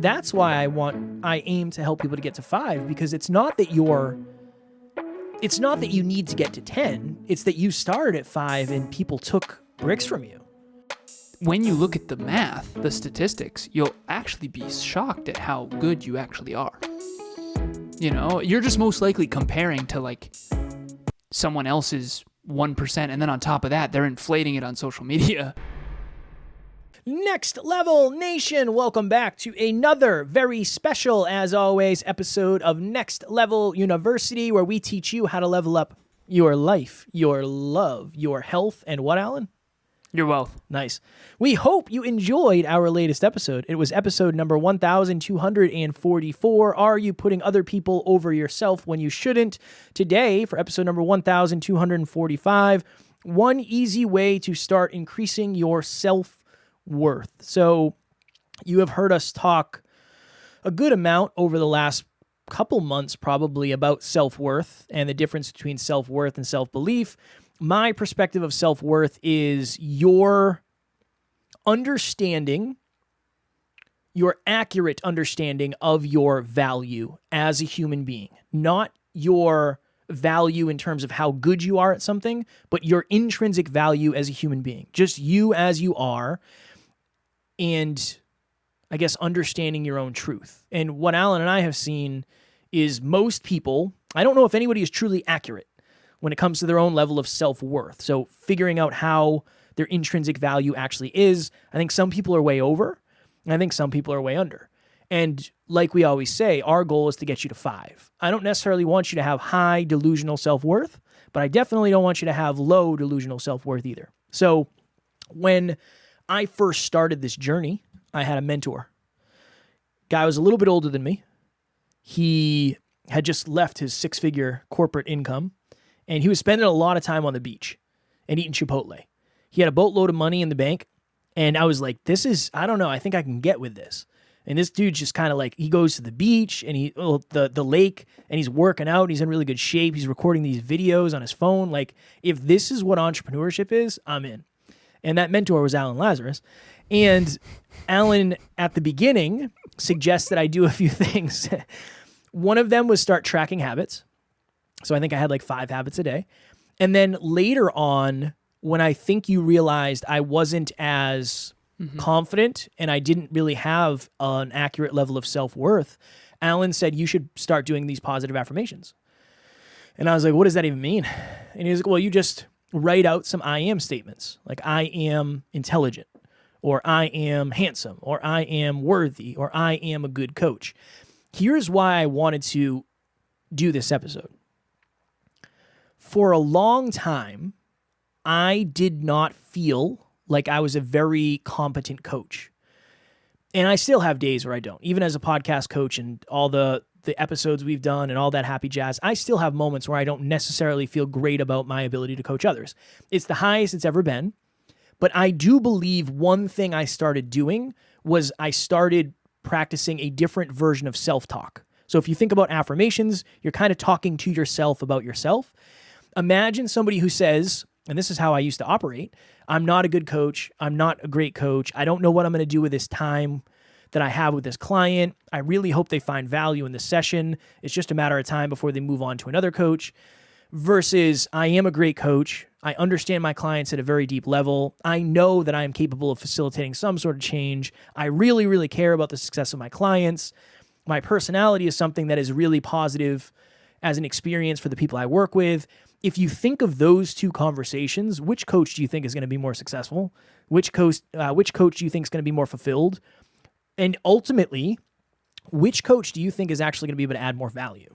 that's why I aim to help people to get to 5, because it's not that you need to get to 10. It's that you started at 5 and people took bricks from you. When you look at the math, the statistics, you'll actually be shocked at how good you actually are. You know, you're just most likely comparing to like someone else's 1%, and then on top of that, they're inflating it on social media. Next Level Nation, welcome back to another very special, as always, episode of Next Level University, where we teach you how to level up your life, your love, your health, and what, Alan? Your wealth. Nice. We hope you enjoyed our latest episode. It was episode number 1244. Are you putting other people over yourself when you shouldn't? Today, for episode number 1245, one easy way to start increasing your self-worth. So you have heard us talk a good amount over the last couple months probably about self-worth and the difference between self-worth and self-belief. My perspective of self-worth is your understanding, your accurate understanding of your value as a human being, not your value in terms of how good you are at something, but your intrinsic value as a human being, just you as you are, and I guess understanding your own truth. And what Alan and I have seen is most people, I don't know if anybody is truly accurate when it comes to their own level of self-worth. So figuring out how their intrinsic value actually is, I think some people are way over, and I think some people are way under. And like we always say, our goal is to get you to 5. I don't necessarily want you to have high delusional self-worth, but I definitely don't want you to have low delusional self-worth either. So when I first started this journey, I had a mentor. Guy was a little bit older than me. He had just left his 6-figure corporate income, and he was spending a lot of time on the beach and eating Chipotle. He had a boatload of money in the bank, and I was like, I don't know, I think I can get with this. And this dude just kind of like, he goes to the beach and the lake, and he's working out, and he's in really good shape. He's recording these videos on his phone. Like, if this is what entrepreneurship is, I'm in. And that mentor was Alan Lazaros. And Alan, at the beginning, suggested I do a few things. One of them was start tracking habits. So I think I had like 5 habits a day. And then later on, when I think you realized I wasn't as confident and I didn't really have an accurate level of self-worth, Alan said, you should start doing these positive affirmations. And I was like, what does that even mean? And he was like, well, you just write out some I am statements. Like, I am intelligent, or I am handsome, or I am worthy, or I am a good coach. Here's why I wanted to do this episode. For a long time, I did not feel like I was a very competent coach. And I still have days where I don't. Even as a podcast coach and all the episodes we've done and all that happy jazz, I still have moments where I don't necessarily feel great about my ability to coach others. It's the highest it's ever been. But I do believe one thing I started doing was I started practicing a different version of self-talk. So if you think about affirmations, you're kind of talking to yourself about yourself. Imagine somebody who says, and this is how I used to operate, I'm not a good coach. I'm not a great coach. I don't know what I'm going to do with this time that I have with this client. I really hope they find value in this session. It's just a matter of time before they move on to another coach. Versus, I am a great coach. I understand my clients at a very deep level. I know that I am capable of facilitating some sort of change. I really, really care about the success of my clients. My personality is something that is really positive as an experience for the people I work with. If you think of those two conversations, which coach do you think is going to be more successful? Which coach do you think is going to be more fulfilled? And ultimately, which coach do you think is actually going to be able to add more value?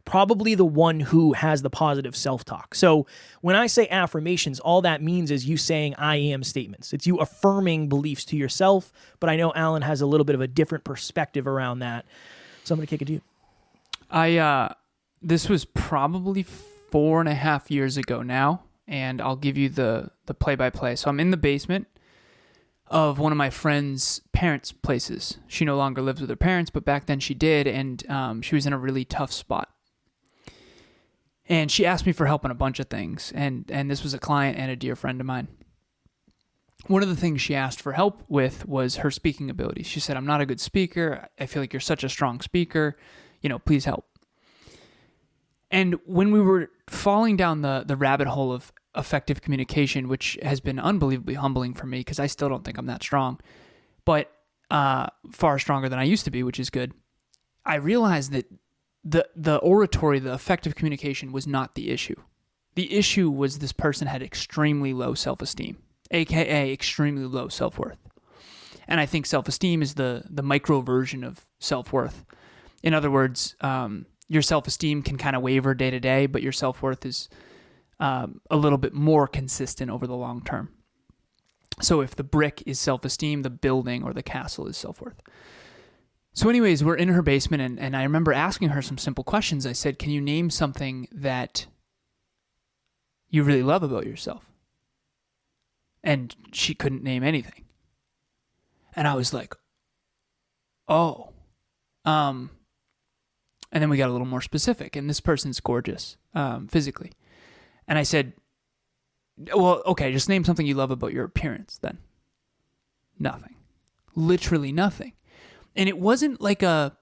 Probably the one who has the positive self-talk. So when I say affirmations, all that means is you saying I am statements. It's you affirming beliefs to yourself, but I know Alan has a little bit of a different perspective around that. So I'm going to kick it to you. This was probably 4.5 years ago now, and I'll give you the play-by-play. So I'm in the basement of one of my friend's parents' places. She no longer lives with her parents, but back then she did, and she was in a really tough spot. And she asked me for help on a bunch of things, and this was a client and a dear friend of mine. one of the things she asked for help with was her speaking ability. She said, I'm not a good speaker. I feel like you're such a strong speaker. Please help. And when we were falling down the rabbit hole of effective communication, which has been unbelievably humbling for me because I still don't think I'm that strong, but far stronger than I used to be, which is good, I realized that the oratory, the effective communication was not the issue. The issue was this person had extremely low self-esteem, aka extremely low self-worth. And I think self-esteem is the micro version of self-worth. In other words, your self-esteem can kind of waver day to day, but your self-worth is a little bit more consistent over the long term. So if the brick is self-esteem, the building or the castle is self-worth. So anyways, we're in her basement, and I remember asking her some simple questions. I said, can you name something that you really love about yourself? And she couldn't name anything. And I was like, oh. And then we got a little more specific, and this person's gorgeous physically. And I said, well, okay, just name something you love about your appearance then. Nothing. Literally nothing. And it wasn't like a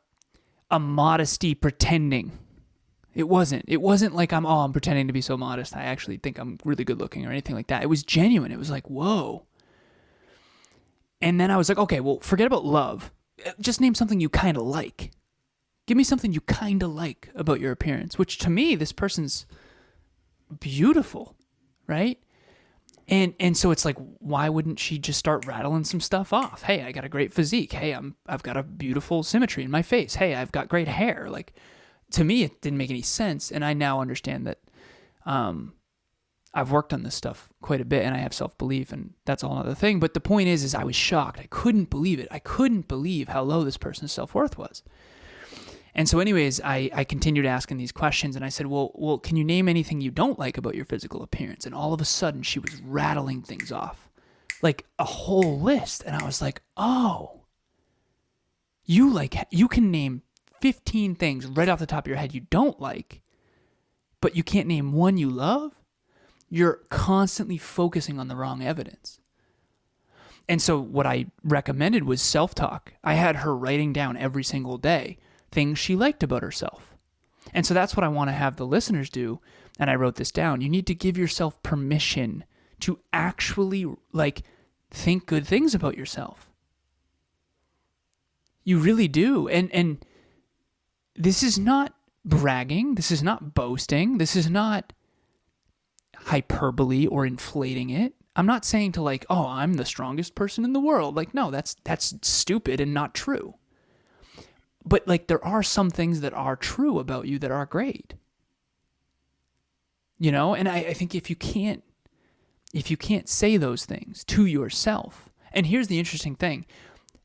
modesty pretending. It wasn't like I'm pretending to be so modest. I actually think I'm really good looking or anything like that. It was genuine. It was like, whoa. And then I was like, okay, well, forget about love. Just name something you kind of like. Give me something you kind of like about your appearance, which to me, this person's beautiful, right? And so it's like, why wouldn't she just start rattling some stuff off? Hey, I got a great physique. Hey, I've got a beautiful symmetry in my face. Hey, I've got great hair. Like, to me, it didn't make any sense. And I now understand that I've worked on this stuff quite a bit, and I have self-belief, and that's a whole other thing. But the point is I was shocked. I couldn't believe it. I couldn't believe how low this person's self-worth was. And so anyways, I continued asking these questions, and I said, well, can you name anything you don't like about your physical appearance? And all of a sudden, she was rattling things off, like a whole list. And I was like, oh, you can name 15 things right off the top of your head you don't like, but you can't name one you love? You're constantly focusing on the wrong evidence. And so what I recommended was self-talk. I had her writing down every single day things she liked about herself. And so that's what I want to have the listeners do. And I wrote this down. You need to give yourself permission to actually think good things about yourself. You really do. And this is not bragging. This is not boasting. This is not hyperbole or inflating it. I'm not saying to I'm the strongest person in the world. No, that's stupid and not true. But there are some things that are true about you that are great. And I think if you can't say those things to yourself, and here's the interesting thing.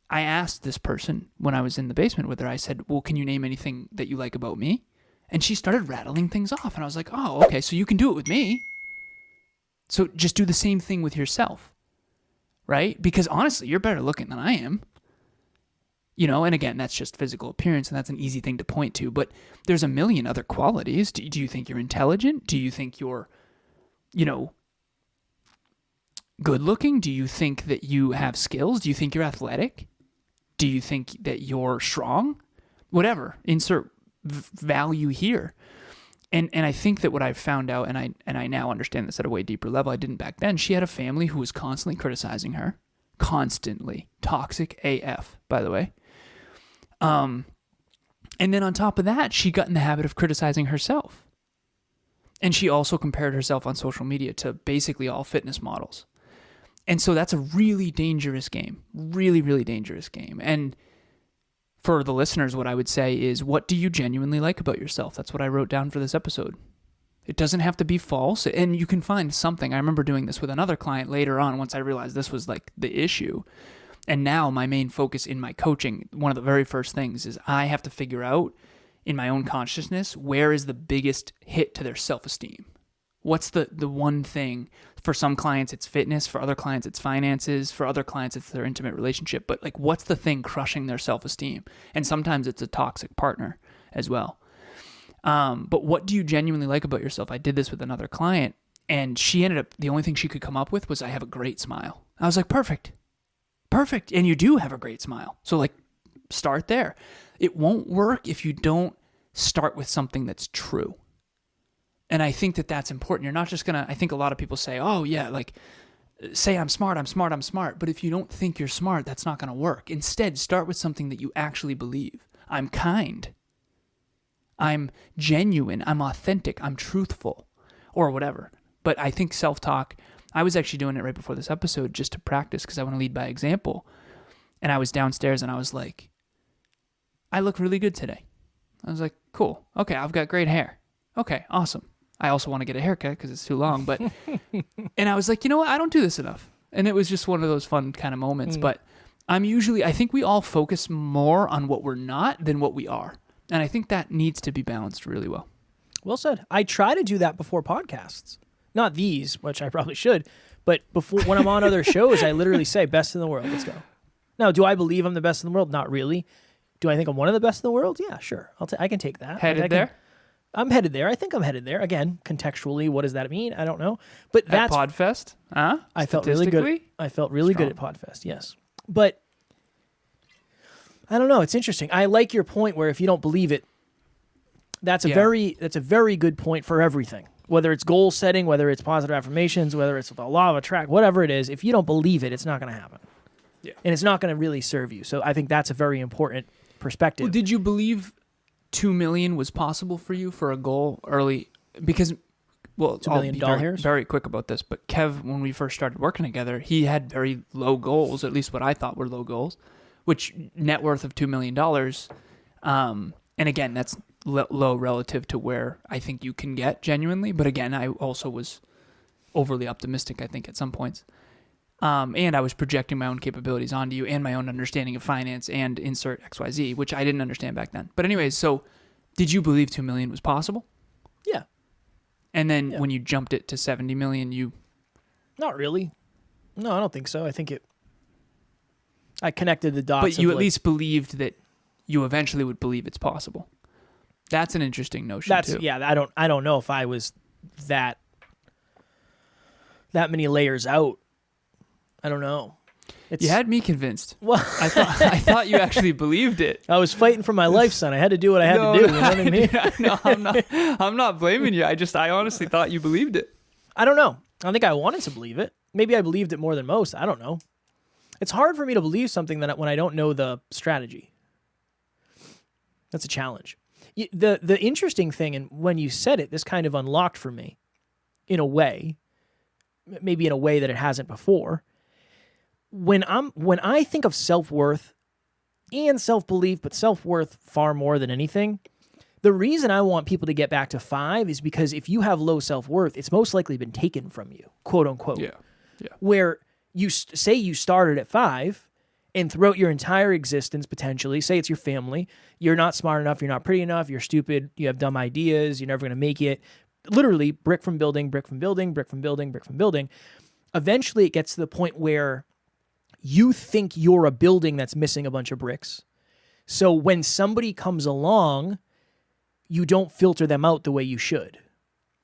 I asked this person when I was in the basement with her, I said, well, can you name anything that you like about me? And she started rattling things off, and I was like, oh, okay, so you can do it with me. So just do the same thing with yourself, right? Because honestly, you're better looking than I am. And again, that's just physical appearance, and that's an easy thing to point to. But there's a million other qualities. Do you think you're intelligent? Do you think you're, good looking? Do you think that you have skills? Do you think you're athletic? Do you think that you're strong? Whatever. Insert value here. And I think that what I've found out, and I now understand this at a way deeper level, I didn't back then, she had a family who was constantly criticizing her. Constantly. Toxic AF, by the way. And then on top of that, she got in the habit of criticizing herself. And she also compared herself on social media to basically all fitness models. And so that's a really dangerous game. Really, really dangerous game. And for the listeners, what I would say is, what do you genuinely like about yourself? That's what I wrote down for this episode. It doesn't have to be false, and you can find something. I remember doing this with another client later on once I realized this was the issue. And now my main focus in my coaching, one of the very first things is I have to figure out in my own consciousness, where is the biggest hit to their self-esteem? What's the one thing? For some clients, it's fitness. For other clients, it's finances. For other clients, it's their intimate relationship. But what's the thing crushing their self-esteem? And sometimes it's a toxic partner as well. But what do you genuinely like about yourself? I did this with another client, and she ended up, the only thing she could come up with was, I have a great smile. I was like, perfect. Perfect. And you do have a great smile. So like, start there. It won't work if you don't start with something that's true. And I think that that's important. You're not just going to, I think a lot of people say, oh yeah, like say I'm smart. But if you don't think you're smart, that's not going to work. Instead, start with something that you actually believe. I'm kind. I'm genuine. I'm authentic. I'm truthful, or whatever. But I think self-talk, I was actually doing it right before this episode just to practice because I want to lead by example. And I was downstairs and I was like, I look really good today. I was like, cool. Okay, I've got great hair. Okay, awesome. I also want to get a haircut because it's too long. But and I was like, you know what? I don't do this enough. And it was just one of those fun kind of moments. But I think we all focus more on what we're not than what we are. And I think that needs to be balanced really well. Well said. I try to do that before podcasts. Not these, which I probably should, but before when I'm on other shows, I literally say best in the world. Let's go. Now, do I believe I'm the best in the world? Not really. Do I think I'm one of the best in the world? Yeah, sure. I can take that. Headed there? I'm headed there. I think I'm headed there. Again, contextually, what does that mean? I don't know. But that's at Podfest? Huh? I felt really good. I felt really good at Podfest. Yes, but I don't know. It's interesting. I like your point where if you don't believe it, that's a very good point for everything. Whether it's goal setting, whether it's positive affirmations, whether it's the law of attraction, whatever it is, if you don't believe it, it's not going to happen. Yeah. And it's not going to really serve you. So I think that's a very important perspective. Well, did you believe 2 million was possible for you for a goal early? Because, well, $2 million? Very quick about this, but Kev, when we first started working together, he had very low goals, at least what I thought were low goals, which net worth of $2 million. And again, that's low relative to where I think you can get genuinely. But again, I also was overly optimistic, I think, at some points. And I was projecting my own capabilities onto you and my own understanding of finance and insert XYZ, which I didn't understand back then. But anyways, so did you believe 2 million was possible? Yeah. And then when you jumped it to 70 million, you... Not really. No, I don't think so. I think I connected the dots. But you at least believed that you eventually would believe it's possible. That's an interesting notion too. Yeah, I don't know if I was that many layers out. I don't know. You had me convinced. Well, I thought you actually believed it. I was fighting for my life, son. I had to do what I had to do. You know what I mean? No, I'm not blaming you. I honestly thought you believed it. I don't know. I don't think I wanted to believe it. Maybe I believed it more than most. I don't know. It's hard for me to believe something when I don't know the strategy. That's a challenge. The interesting thing, and when you said it, this kind of unlocked for me, in a way, maybe in a way that it hasn't before. When I think of self-worth and self-belief, but self-worth far more than anything, the reason I want people to get back to 5 is because if you have low self-worth, it's most likely been taken from you, quote unquote. Yeah. Where you say you started at 5, and throughout your entire existence, potentially, say it's your family, you're not smart enough, you're not pretty enough, you're stupid, you have dumb ideas, you're never going to make it. Literally, brick from building, brick from building, brick from building, brick from building. Eventually, it gets to the point where you think you're a building that's missing a bunch of bricks. So when somebody comes along, you don't filter them out the way you should.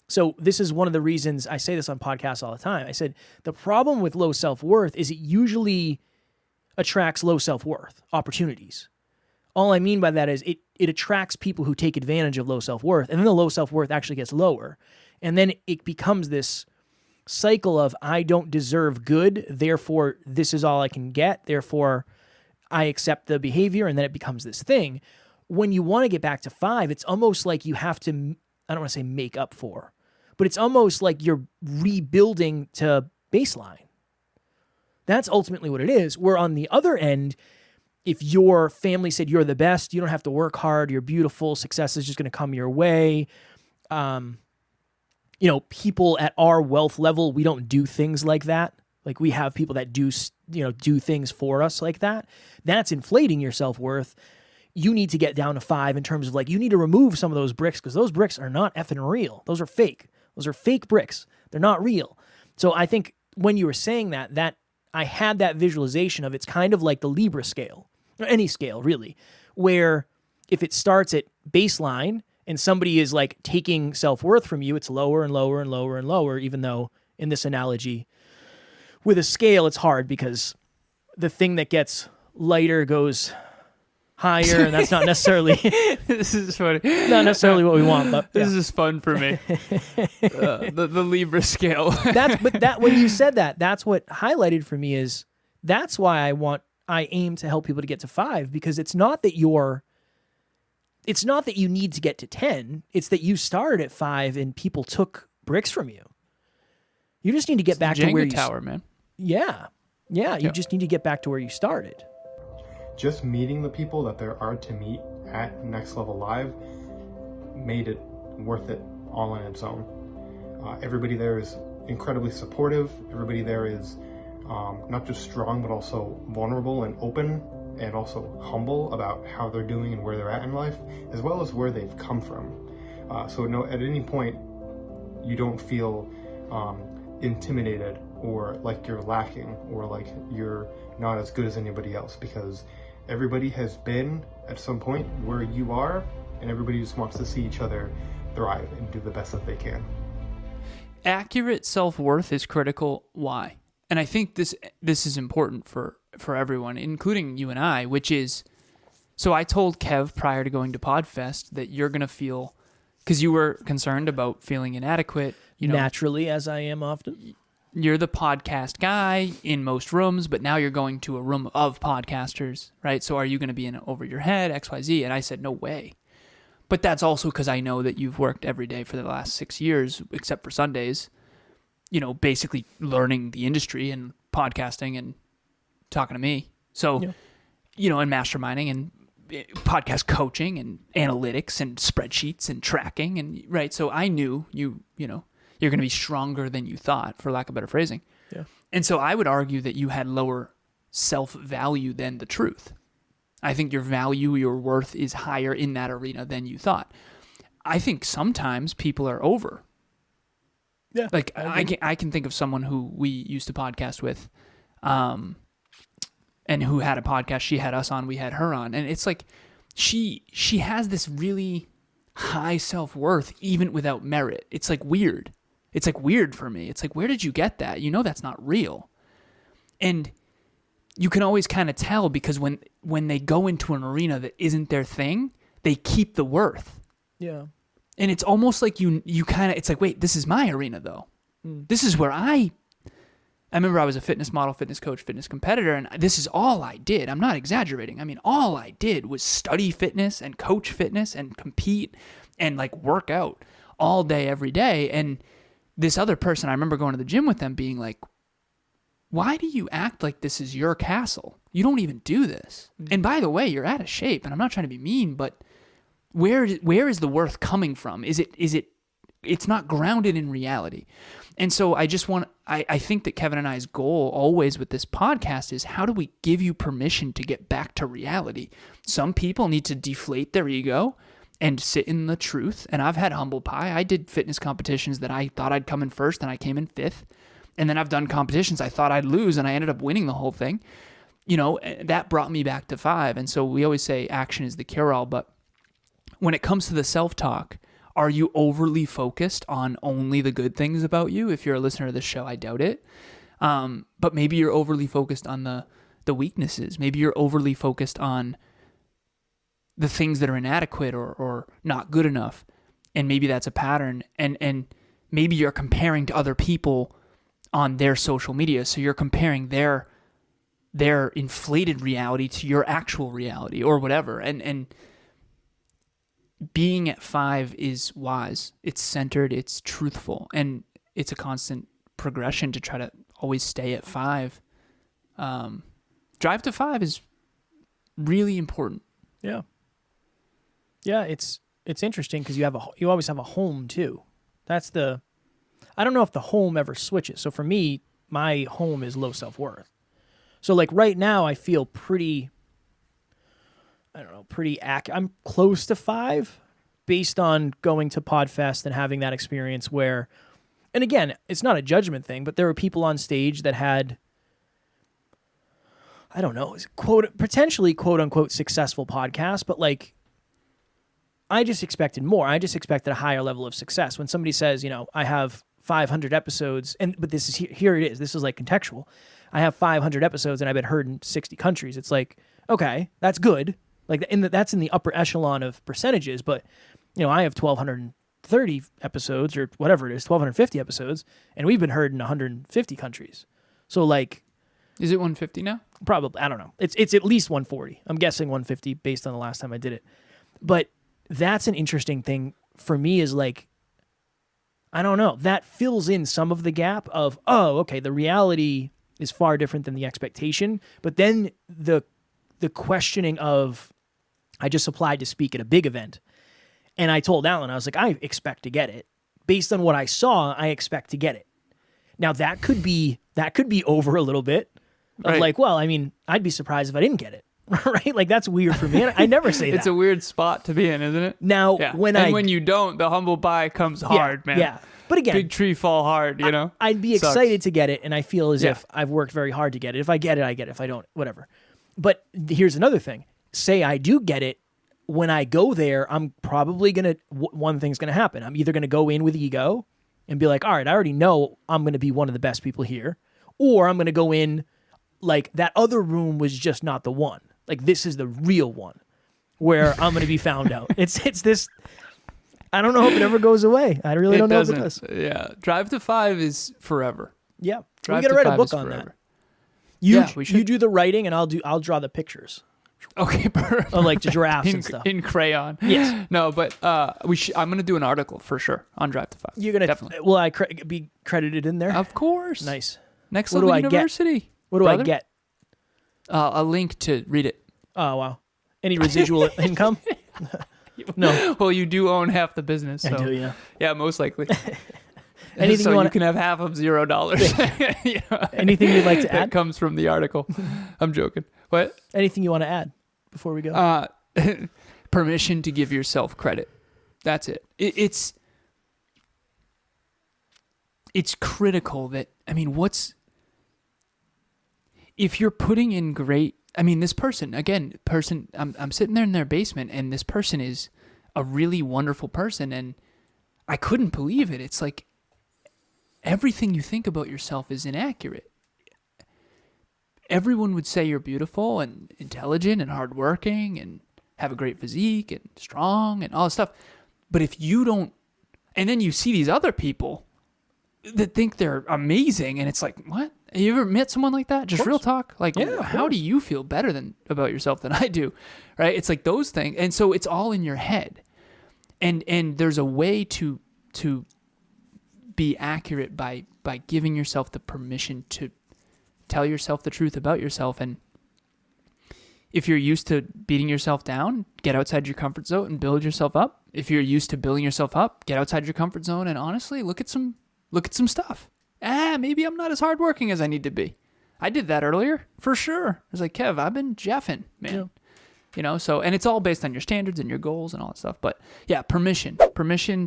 So this is one of the reasons I say this on podcasts all the time. I said, the problem with low self-worth is it usually attracts low self-worth opportunities. All I mean by that is it attracts people who take advantage of low self-worth, and then the low self-worth actually gets lower. And then it becomes this cycle of I don't deserve good, therefore this is all I can get, therefore I accept the behavior, and then it becomes this thing. When you want to get back to 5, it's almost like you have to, I don't want to say make up for, but it's almost like you're rebuilding to baseline. That's ultimately what it is. Where on the other end, if your family said you're the best, you don't have to work hard, you're beautiful, success is just going to come your way. People at our wealth level, we don't do things like that. Like we have people that do things for us like that. That's inflating your self-worth. You need to get down to 5 in terms of like, you need to remove some of those bricks because those bricks are not effing real. Those are fake. Those are fake bricks. They're not real. So I think when you were saying that I had that visualization of it's kind of like the Libra scale, or any scale really, where if it starts at baseline and somebody is like taking self-worth from you, it's lower and lower and lower and lower, even though in this analogy, with a scale, it's hard because the thing that gets lighter goes higher, and that's not necessarily This is funny. not necessarily what we want. But This is fun for me. The Libra scale. When you said that, that's what highlighted for me is that's why I aim to help people to get to 5, because it's not that you need to get to 10. It's that you started at 5 and people took bricks from you. You just need to get back to where you tower, man. Yeah. You just need to get back to where you started. Just meeting the people that there are to meet at Next Level Live made it worth it all on its own. Everybody there is incredibly supportive. Everybody there is not just strong, but also vulnerable and open, and also humble about how they're doing and where they're at in life, as well as where they've come from. So at any point, you don't feel intimidated or like you're lacking or like you're not as good as anybody else, because everybody has been at some point where you are, and everybody just wants to see each other thrive and do the best that they can. Accurate self-worth is critical. Why? And I think this is important for everyone, including you and I, which is, so I told Kev prior to going to PodFest that you're going to feel, because you were concerned about feeling inadequate. Naturally, as I am often. You're the podcast guy in most rooms, but now you're going to a room of podcasters, right? So are you going to be in over your head, XYZ? And I said, no way. But that's also because I know that you've worked every day for the last 6 years, except for Sundays, basically learning the industry and podcasting and talking to me. So, and masterminding and podcast coaching and analytics and spreadsheets and tracking. And right. So I knew you're going to be stronger than you thought, for lack of better phrasing. Yeah. And so I would argue that you had lower self-value than the truth. I think your value, your worth is higher in that arena than you thought. I think sometimes people are over. Yeah. Like I can think of someone who we used to podcast with, and who had a podcast. She had us on, we had her on. And it's like, she has this really high self-worth even without merit. It's like weird. It's like weird for me. It's like, where did you get that? That's not real. And you can always kind of tell, because when they go into an arena that isn't their thing, they keep the worth. Yeah. And it's almost like you kind of, it's like, wait, this is my arena though. This is where I remember I was a fitness model, fitness coach, fitness competitor, and this is all I did. I'm not exaggerating. I mean, all I did was study fitness and coach fitness and compete and like work out all day, every day. And this other person, I remember going to the gym with them being like, why do you act like this is your castle? You don't even do this. And by the way, you're out of shape, and I'm not trying to be mean, but where is the worth coming from? It's not grounded in reality. And so I think that Kevin and I's goal always with this podcast is, how do we give you permission to get back to reality? Some people need to deflate their ego and sit in the truth. And I've had humble pie. I did fitness competitions that I thought I'd come in first, and I came in 5th. And then I've done competitions I thought I'd lose, and I ended up winning the whole thing. That brought me back to 5. And so we always say action is the cure-all. But when it comes to the self-talk, are you overly focused on only the good things about you? If you're a listener to this show, I doubt it. But maybe you're overly focused on the weaknesses. Maybe you're overly focused on the things that are inadequate or not good enough. And maybe that's a pattern. And maybe you're comparing to other people on their social media. So you're comparing their inflated reality to your actual reality or whatever. And being at 5 is wise. It's centered, it's truthful, and it's a constant progression to try to always stay at 5. Drive to 5 is really important. Yeah. Yeah, it's interesting because you always have a home too. I don't know if the home ever switches. So for me, my home is low self-worth. So like right now I feel pretty I'm close to 5 based on going to PodFest and having that experience where, and again, it's not a judgment thing, but there were people on stage that had, I don't know, potentially quote unquote successful podcasts, but like, I just expected more. I just expected a higher level of success. When somebody says, I have 500 episodes, but this is here it is. This is like contextual. I have 500 episodes and I've been heard in 60 countries. It's like, okay, that's good. Like that's in the upper echelon of percentages, but I have 1,230 episodes or whatever it is, 1,250 episodes, and we've been heard in 150 countries. So like, is it 150 now? Probably, I don't know. It's at least 140. I'm guessing 150 based on the last time I did it. But that's an interesting thing for me is like, I don't know. That fills in some of the gap of, oh, okay, the reality is far different than the expectation. But then the questioning of, I just applied to speak at a big event, and I told Alan, I was like, I expect to get it. Based on what I saw, I expect to get it. Now that could be over a little bit. Of like, well, I mean, I'd be surprised if I didn't get it, right? Like that's weird for me. I never say that. It's a weird spot to be in, isn't it? Now, when you don't, the humble pie comes hard, man. Yeah, but again, big tree fall hard. I'd be excited to get it, and I feel as if I've worked very hard to get it. If I get it, I get it. If I don't, whatever. But here's another thing: say I do get it, when I go there, I'm probably gonna one thing's gonna happen. I'm either gonna go in with ego and be like, all right, I already know I'm gonna be one of the best people here, or I'm gonna go in like that other room was just not the one. Like this is the real one where I'm going to be found out. It's this, I don't know if it ever goes away. I really don't know if it does. Yeah. Drive to 5 is forever. Yeah. Drive we got to write a Five book is on forever. that. We should. You do the writing and I'll draw the pictures. Okay, perfect. Of like the giraffes and stuff. In crayon. Yes. No, but I'm going to do an article for sure on Drive to 5. You're going to, definitely. Will I be credited in there? Of course. Nice. Next What Level do I get? University. What do I get? A link to read it. Oh, wow. Any residual income? No. Well, you do own half the business. So. I do, yeah. Yeah, most likely. Anything so you can have half of $0. Anything you'd like to That add? comes from the article. I'm joking. What? Anything you want to add before we go? Permission to give yourself credit. That's it. It's critical that, I mean, if you're putting in great, I mean, this person, I'm sitting there in their basement and this person is a really wonderful person and I couldn't believe it. It's like everything you think about yourself is inaccurate. Everyone would say you're beautiful and intelligent and hardworking and have a great physique and strong and all this stuff. But if you don't, and then you see these other people that think they're amazing and it's like, what? Have you ever met someone like that? Just real talk. Like, yeah, how do you feel better about yourself than I do? Right? It's like those things. And so it's all in your head. And there's a way to be accurate by giving yourself the permission to tell yourself the truth about yourself. And if you're used to beating yourself down, get outside your comfort zone and build yourself up. If you're used to building yourself up, get outside your comfort zone and honestly look at some stuff. Maybe I'm not as hardworking as I need to be. I did that earlier, for sure. I was like, Kev, I've been jeffing, man. Yeah. So, and it's all based on your standards and your goals and all that stuff. But yeah, permission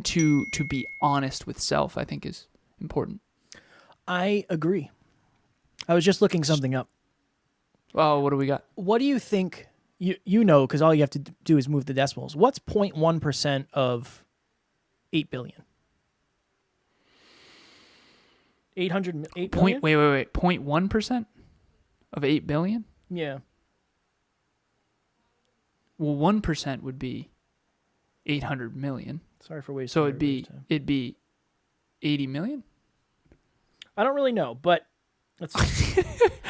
to be honest with self, I think is important. I agree. I was just looking something up. Oh, what do we got? What do you think, you know, because all you have to do is move the decimals. What's 0.1% of 8 billion? 8 million? Wait. 0.1% of 8 billion? Yeah. Well, 1% would be 800 million. Sorry for wasting. So it'd be 80 million? I don't really know, but let's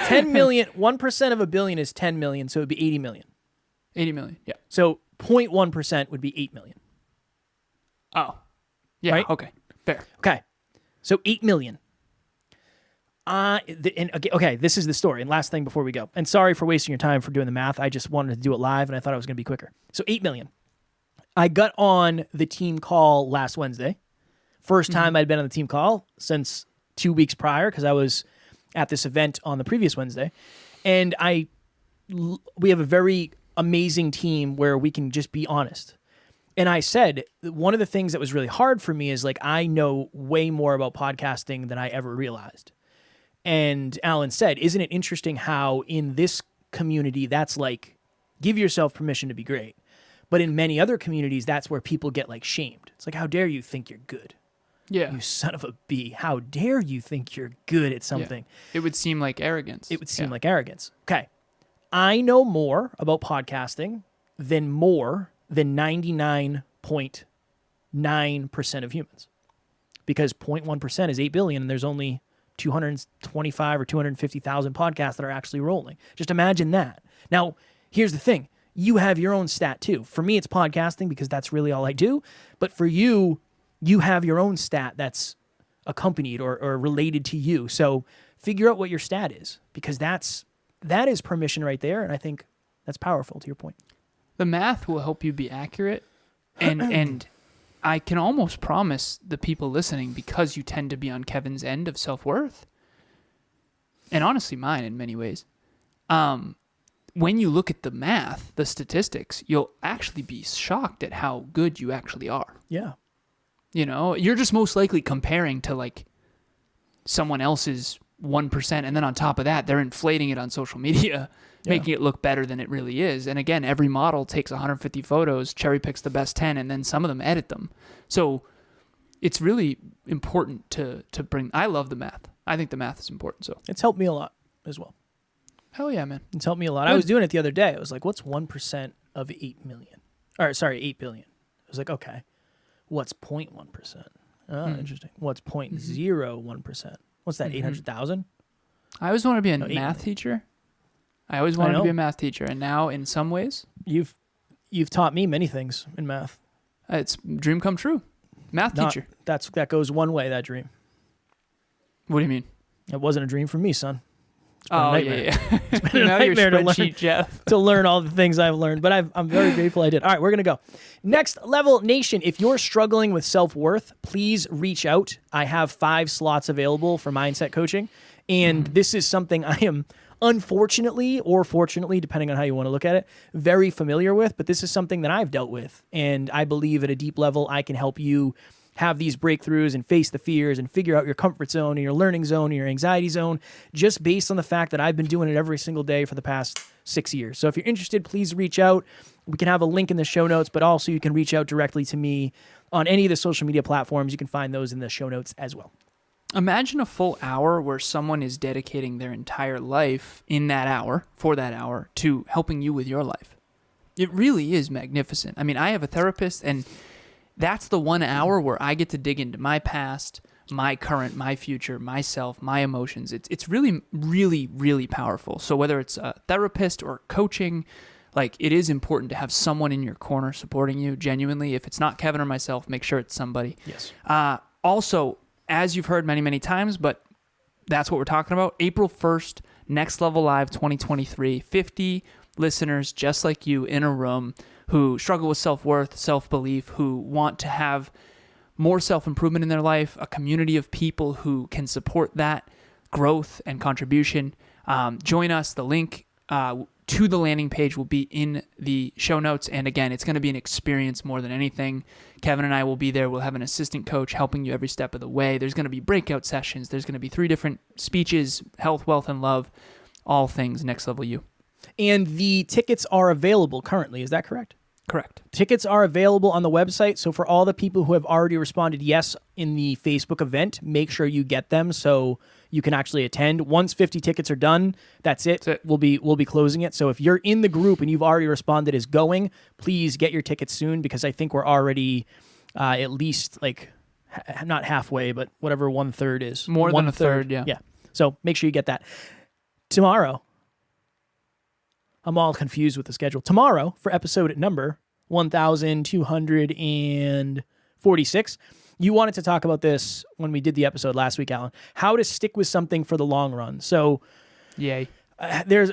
10 million, 1% of a billion is 10 million, so it'd be 80 million. 80 million, yeah. So 0.1% would be 8 million. Oh. Yeah, right? Okay. Fair. Okay. So 8 million. Okay, this is the story. And last thing before we go. And sorry for wasting your time for doing the math. I just wanted to do it live, and I thought it was going to be quicker. So 8 million. I got on the team call last Wednesday. First time I'd been on the team call since 2 weeks prior because I was at this event on the previous Wednesday. And we have a very amazing team where we can just be honest. And I said, one of the things that was really hard for me is like, I know way more about podcasting than I ever realized. And Alan said, isn't it interesting how in this community, that's like, give yourself permission to be great. But in many other communities, that's where people get like shamed. It's like, how dare you think you're good? Yeah. You son of a bee. How dare you think you're good at something? It would seem like arrogance. It would seem like arrogance. Okay. I know more about podcasting than 99.9% of humans. Because 0.1% is 8 billion, and there's only 225 or 250,000 podcasts that are actually rolling. Just imagine that. Now, here's the thing. You have your own stat too. For me, it's podcasting because that's really all I do. But for you, you have your own stat that's accompanied or related to you. So figure out what your stat is, because that is permission right there. And I think that's powerful, to your point. The math will help you be accurate. And I can almost promise the people listening, because you tend to be on Kevin's end of self-worth, and honestly mine in many ways, when you look at the math, the statistics, you'll actually be shocked at how good you actually are. Yeah. You know, you're just most likely comparing to like someone else's 1%, and then on top of that, they're inflating it on social media, making it look better than it really is. And again, every model takes 150 photos, cherry picks the best 10, and then some of them edit them. So it's really important to bring. I love the math. I think the math is important. So It's helped me a lot as well. hell yeah, man. It's helped me a lot. I was doing it the other day. I was like, what's 1% of 8 million? Or sorry, 8 billion. I was like, okay, what's 0.1%? Oh, interesting. What's 0.01%? What's that, 800,000? I always wanted to be a 8 math teacher. I always wanted to be a math teacher, and now in some ways, You've taught me many things in math. it's dream come true. Math teacher. That goes one way, that dream. What do you mean? It wasn't a dream for me, son. Oh, nightmare. yeah. It's been a now you're nightmare to learn. spreadsheet Jeff. To learn all the things I've learned, but I'm very grateful I did. All right, we're going to go. Next Level Nation, if you're struggling with self-worth, please reach out. I have 5 slots available for mindset coaching, and this is something I am unfortunately or fortunately, depending on how you want to look at it, very familiar with, but this is something that I've dealt with, and I believe at a deep level I can help you have these breakthroughs and face the fears and figure out your comfort zone and your learning zone and your anxiety zone, just based on the fact that I've been doing it every single day for the past 6 years. So if you're interested, please reach out. We can have a link in the show notes, but also you can reach out directly to me on any of the social media platforms. You can find those in the show notes as well. Imagine a full hour where someone is dedicating their entire life in that hour, for that hour, to helping you with your life. It really is magnificent. I mean, I have a therapist, and that's the 1 hour where I get to dig into my past, my current, my future, myself, my emotions. It's really, really, really powerful. So whether it's a therapist or coaching, like, it is important to have someone in your corner supporting you genuinely. If it's not Kevin or myself, make sure it's somebody. Yes. Also, as you've heard many, many times, but that's what we're talking about, April 1st, Next Level Live 2023, 50 listeners just like you in a room who struggle with self-worth, self-belief, who want to have more self-improvement in their life, a community of people who can support that growth and contribution. Join us. The link to the landing page will be in the show notes. And again, it's going to be an experience more than anything. Kevin and I will be there. We'll have an assistant coach helping you every step of the way. There's going to be breakout sessions. There's going to be 3 different speeches: health, wealth, and love, all things Next Level You. And the tickets are available currently. Is that correct? Correct. Tickets are available on the website. So for all the people who have already responded yes in the Facebook event, make sure you get them so you can actually attend. Once 50 tickets are done, that's it. We'll be closing it. So if you're in the group and you've already responded as going, please get your tickets soon, because I think we're already at least like not halfway, but whatever 1/3 is. More than a third, yeah. Yeah. So make sure you get that. Tomorrow, I'm all confused with the schedule. Tomorrow, for episode number 1246, you wanted to talk about this when we did the episode last week, Alan. How to stick with something for the long run. So, Yay. There's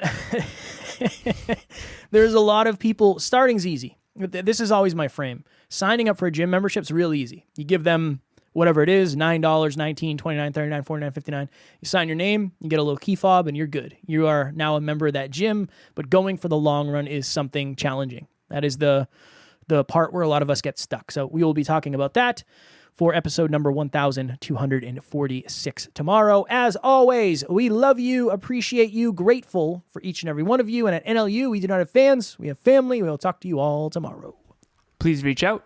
a lot of people. Starting's easy. This is always my frame. Signing up for a gym membership's real easy. You give them whatever it is, $9, $19, $29, $39, $49, $59. You sign your name, you get a little key fob, and you're good. You are now a member of that gym, but going for the long run is something challenging. That is the part where a lot of us get stuck. So we will be talking about that for episode number 1246 tomorrow. As always, we love you, appreciate you, grateful for each and every one of you. And at NLU, we do not have fans, we have family. We'll talk to you all tomorrow. Please reach out.